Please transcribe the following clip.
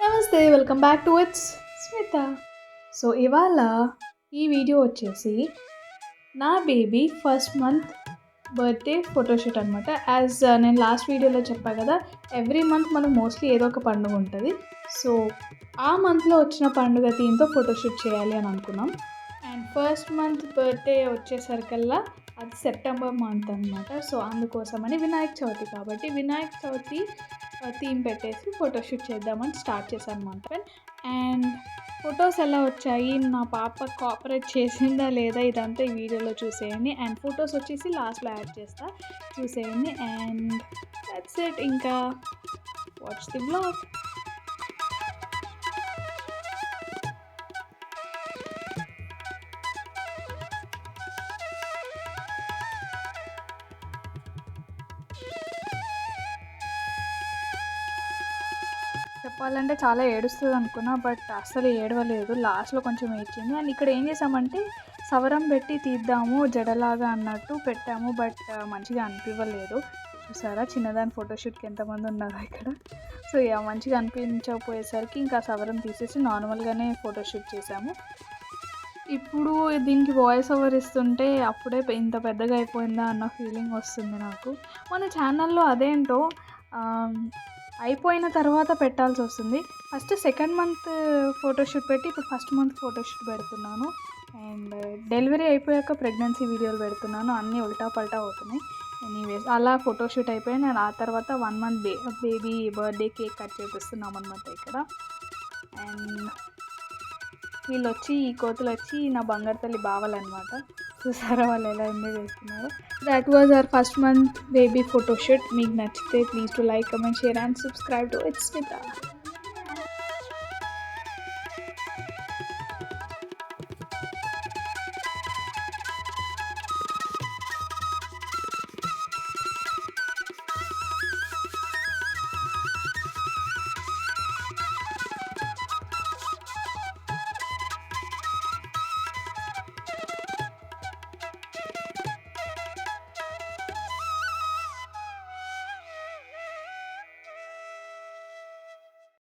నమస్తే, welcome back to it's Smitha. So ఇవాళ ఈ వీడియో వచ్చేసి నా baby first month birthday photoshoot అనమాట. యాజ్ నేను లాస్ట్ వీడియోలో చెప్పాను కదా, ఎవ్రీ మంత్ మనకు మోస్ట్లీ ఏదో ఒక పండుగ ఉంటుంది. సో ఆ మంత్లో వచ్చిన పండుగ థీమ్తో ఫోటోషూట్ చేయాలి అని అనుకున్నాం. అండ్ ఫస్ట్ మంత్ బర్త్డే వచ్చేసరికల్లా అది సెప్టెంబర్ మంత్ అనమాట. సో అందుకోసమని వినాయక చవితి కాబట్టి వినాయక చవితి థీమ్ పెట్టేసి ఫోటోషూట్ చేద్దామని స్టార్ట్ చేశాను అనమాట. అండ్ ఫొటోస్ ఎలా వచ్చాయి, నా పాప కోఆపరేట్ చేసిందా లేదా, ఇదంతా ఈ వీడియోలో చూసేయండి. అండ్ ఫొటోస్ వచ్చేసి లాస్ట్లో యాడ్ చేస్తా, చూసేయండి. అండ్ దట్స్ ఇట్, ఇంకా వాచ్ ది బ్లాగ్. చెప్పాలంటే చాలా ఏడుస్తుంది అనుకున్నా, బట్ అస్సలు ఏడవలేదు. లాస్ట్లో కొంచెం ఏడ్చింది. అండ్ ఇక్కడ ఏం చేసామంటే సవరం పెట్టి తీద్దాము జడలాగా అన్నట్టు పెట్టాము, బట్ మంచిగా అనిపించలేదు. చూసారా చిన్నదాని ఫోటోషూట్కి ఎంతమంది ఉన్నారో ఇక్కడ. సో మంచిగా అనిపించకపోయేసరికి ఇంకా సవరం తీసేసి నార్మల్గానే ఫోటోషూట్ చేసాము. ఇప్పుడు దీనికి వాయిస్ ఓవర్ ఇస్తుంటే అప్పుడే ఇంత పెద్దగా అయిపోయిందా అన్న ఫీలింగ్ వస్తుంది నాకు. మన ఛానల్లో అదేంటో అయిపోయిన తర్వాత పెట్టాల్సి వస్తుంది. ఫస్ట్ సెకండ్ మంత్ ఫోటోషూట్ పెట్టి ఇప్పుడు ఫస్ట్ మంత్ ఫోటోషూట్ పెడుతున్నాను. అండ్ డెలివరీ అయిపోయాక ప్రెగ్నెన్సీ వీడియోలు పెడుతున్నాను. అన్నీ ఉల్టా పల్టా అవుతున్నాయి. ఎనీవేస్ అలా ఫోటోషూట్ అయిపోయింది. అండ్ ఆ తర్వాత 1 month baby birthday cake cut చేపిస్తున్నాం అనమాట ఇక్కడ. అండ్ వీళ్ళు వచ్చి ఈ కోతులు వచ్చి నా బంగారు తల్లి బావాలన్నమాట. చూసారా వాళ్ళు ఎలా ఎంజాయ్ చేస్తున్నారు. That was our first month baby photoshoot. మీకు నచ్చితే please to like, comment, share and subscribe to it's Smitha.